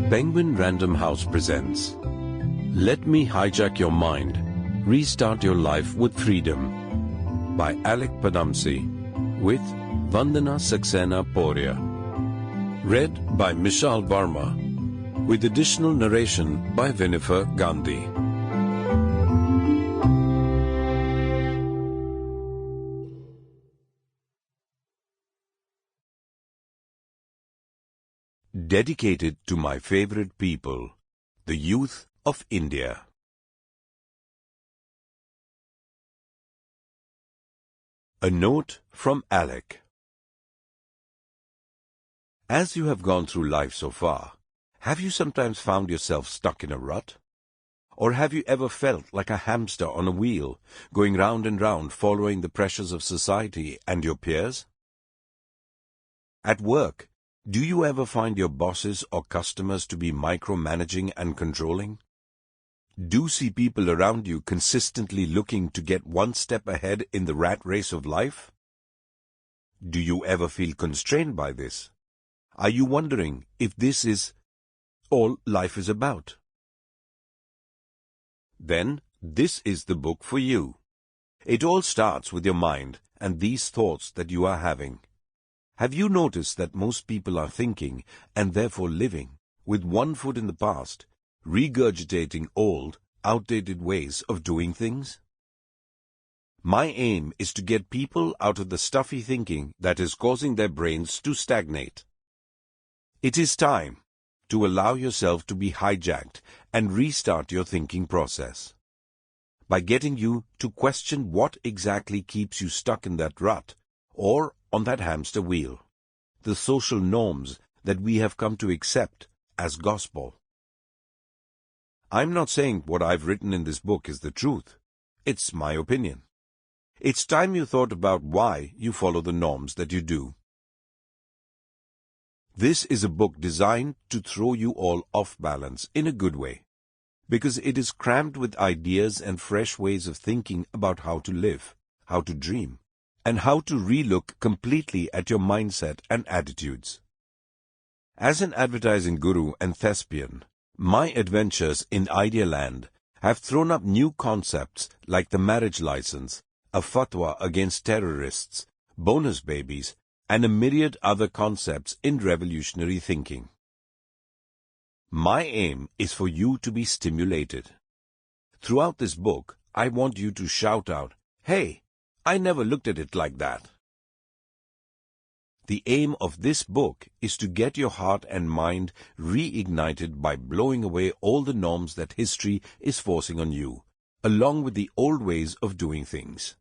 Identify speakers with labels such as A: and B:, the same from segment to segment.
A: Penguin Random House presents Let Me Hijack Your Mind, Restart Your Life with Freedom by Alyque Padamsee with Vandana Saxena Poria. Read by Mishal Varma with additional narration by Vinifer, Gandhi. Dedicated to my favorite people, the youth of India. A note from Alyque. As you have gone through life so far, have you sometimes found yourself stuck in a rut? Or have you ever felt like a hamster on a wheel, going round and round following the pressures of society and your peers? At work, do you ever find your bosses or customers to be micromanaging and controlling? Do see people around you consistently looking to get one step ahead in the rat race of life? Do you ever feel constrained by this? Are you wondering if this is all life is about? Then this is the book for you. It all starts with your mind and these thoughts that you are having. Have you noticed that most people are thinking, and therefore living, with one foot in the past, regurgitating old, outdated ways of doing things? My aim is to get people out of the stuffy thinking that is causing their brains to stagnate. It is time to allow yourself to be hijacked and restart your thinking process. By getting you to question what exactly keeps you stuck in that rut, or on that hamster wheel, the social norms that we have come to accept as gospel. I'm not saying what I've written in this book is the truth. It's my opinion. It's time you thought about why you follow the norms that you do. This is a book designed to throw you all off balance in a good way, because it is crammed with ideas and fresh ways of thinking about how to live, how to dream, and how to relook completely at your mindset and attitudes. As an advertising guru and thespian, my adventures in Idealand have thrown up new concepts like the marriage license, a fatwa against terrorists, bonus babies, and a myriad other concepts in revolutionary thinking. My aim is for you to be stimulated. Throughout this book, I want you to shout out, "Hey, I never looked at it like that." The aim of this book is to get your heart and mind reignited by blowing away all the norms that history is forcing on you, along with the old ways of doing things.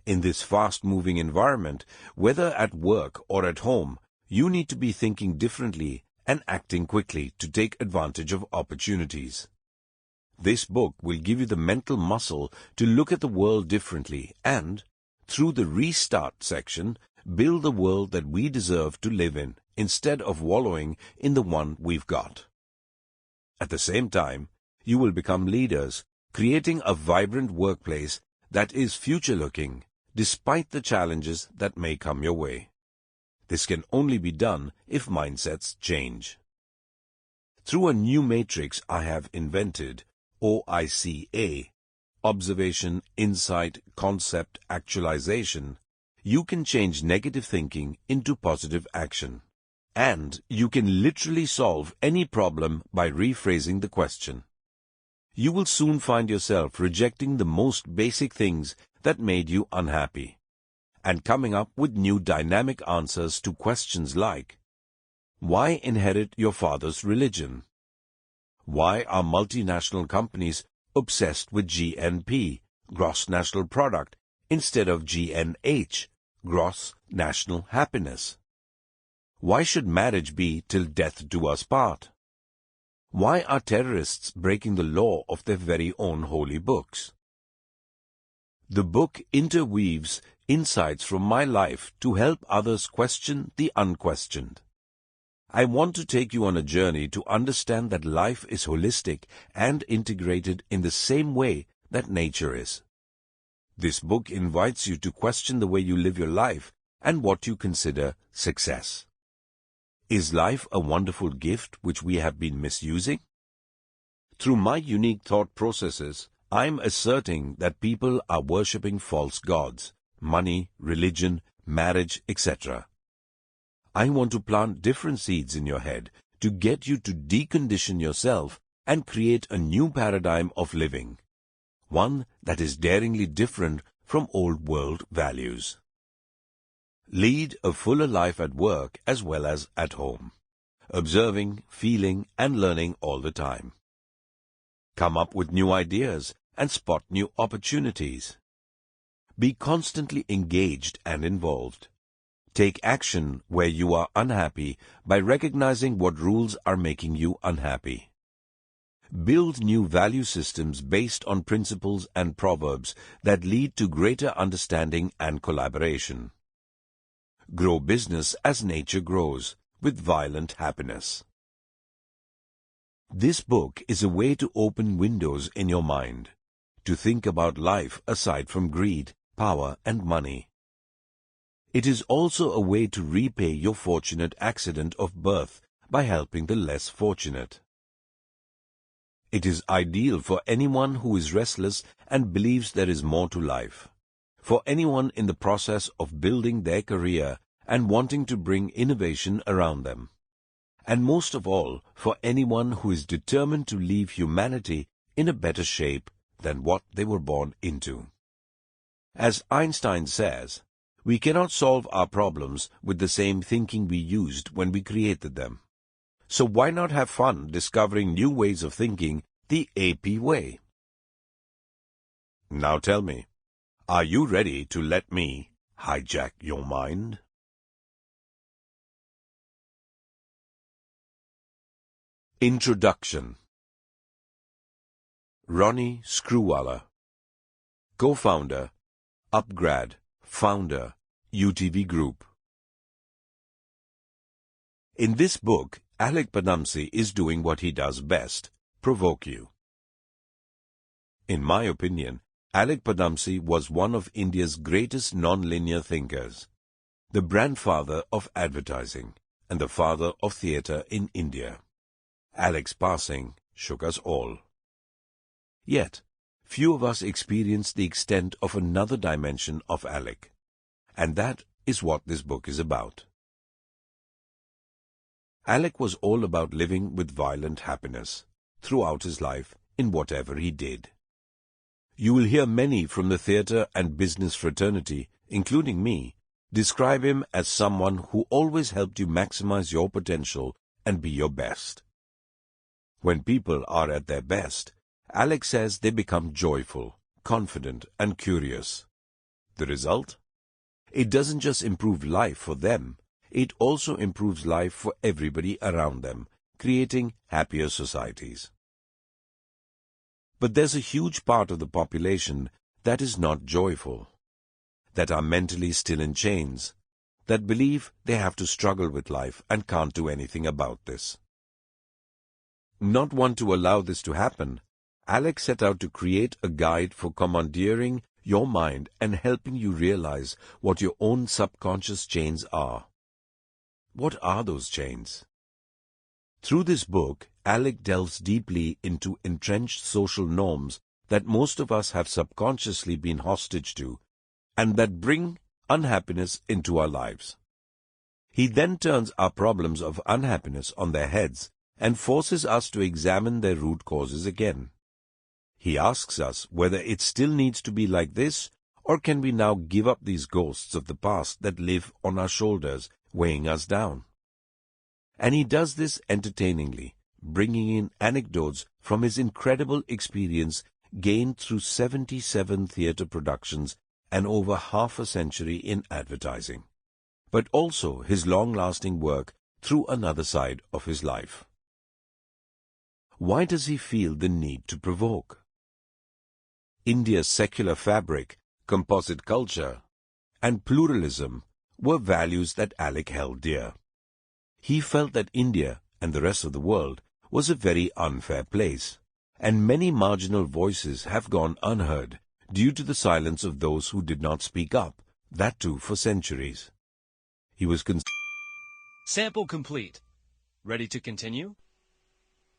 A: In this fast-moving environment, whether at work or at home, you need to be thinking differently and acting quickly to take advantage of opportunities. This book will give you the mental muscle to look at the world differently and, through the restart section, build the world that we deserve to live in instead of wallowing in the one we've got. At the same time, you will become leaders, creating a vibrant workplace that is future-looking, despite the challenges that may come your way. This can only be done if mindsets change. Through a new matrix I have invented, OICA, Observation, Insight, Concept, Actualization, you can change negative thinking into positive action. And you can literally solve any problem by rephrasing the question. You will soon find yourself rejecting the most basic things that made you unhappy, and coming up with new dynamic answers to questions like, why inherit your father's religion? Why are multinational companies obsessed with GNP, gross national product, instead of GNH, gross national happiness? Why should marriage be till death do us part? Why are terrorists breaking the law of their very own holy books? The book interweaves insights from my life to help others question the unquestioned. I want to take you on a journey to understand that life is holistic and integrated in the same way that nature is. This book invites you to question the way you live your life and what you consider success. Is life a wonderful gift which we have been misusing? Through my unique thought processes, I'm asserting that people are worshipping false gods, money, religion, marriage, etc. I want to plant different seeds in your head to get you to decondition yourself and create a new paradigm of living, one that is daringly different from old world values. Lead a fuller life at work as well as at home, observing, feeling, and learning all the time. Come up with new ideas and spot new opportunities. Be constantly engaged and involved. Take action where you are unhappy by recognizing what rules are making you unhappy. Build new value systems based on principles and proverbs that lead to greater understanding and collaboration. Grow business as nature grows, with violent happiness. This book is a way to open windows in your mind, to think about life aside from greed, power, and money. It is also a way to repay your fortunate accident of birth by helping the less fortunate. It is ideal for anyone who is restless and believes there is more to life, for anyone in the process of building their career and wanting to bring innovation around them, and most of all, for anyone who is determined to leave humanity in a better shape than what they were born into. As Einstein says, we cannot solve our problems with the same thinking we used when we created them. So why not have fun discovering new ways of thinking the AP way? Now tell me, are you ready to let me hijack your mind? Introduction. Ronnie Screwwala, co-founder, Upgrad, founder, UTV Group. In this book, Alyque Padamsee is doing what he does best, provoke you. In my opinion, Alyque Padamsee was one of India's greatest non-linear thinkers, the grandfather of advertising, and the father of theatre in India. Alyque's passing shook us all. Yet, few of us experienced the extent of another dimension of Alyque, and that is what this book is about. Alyque was all about living with violent happiness throughout his life in whatever he did. You will hear many from the theatre and business fraternity, including me, describe him as someone who always helped you maximize your potential and be your best. When people are at their best, Alyque says they become joyful, confident, and curious. The result? It doesn't just improve life for them, it also improves life for everybody around them, creating happier societies. But there's a huge part of the population that is not joyful, that are mentally still in chains, that believe they have to struggle with life and can't do anything about this. Not want to allow this to happen, Alyque set out to create a guide for commandeering your mind and helping you realize what your own subconscious chains are. What are those chains? Through this book, Alyque delves deeply into entrenched social norms that most of us have subconsciously been hostage to and that bring unhappiness into our lives. He then turns our problems of unhappiness on their heads and forces us to examine their root causes again. He asks us whether it still needs to be like this, or can we now give up these ghosts of the past that live on our shoulders, weighing us down. And he does this entertainingly, bringing in anecdotes from his incredible experience gained through 77 theatre productions and over half a century in advertising, but also his long-lasting work through another side of his life. Why does he feel the need to provoke? India's secular fabric, composite culture, and pluralism were values that Alyque held dear. He felt that India and the rest of the world was a very unfair place, and many marginal voices have gone unheard due to the silence of those who did not speak up, that too for centuries. He was
B: Sample complete. Ready to continue?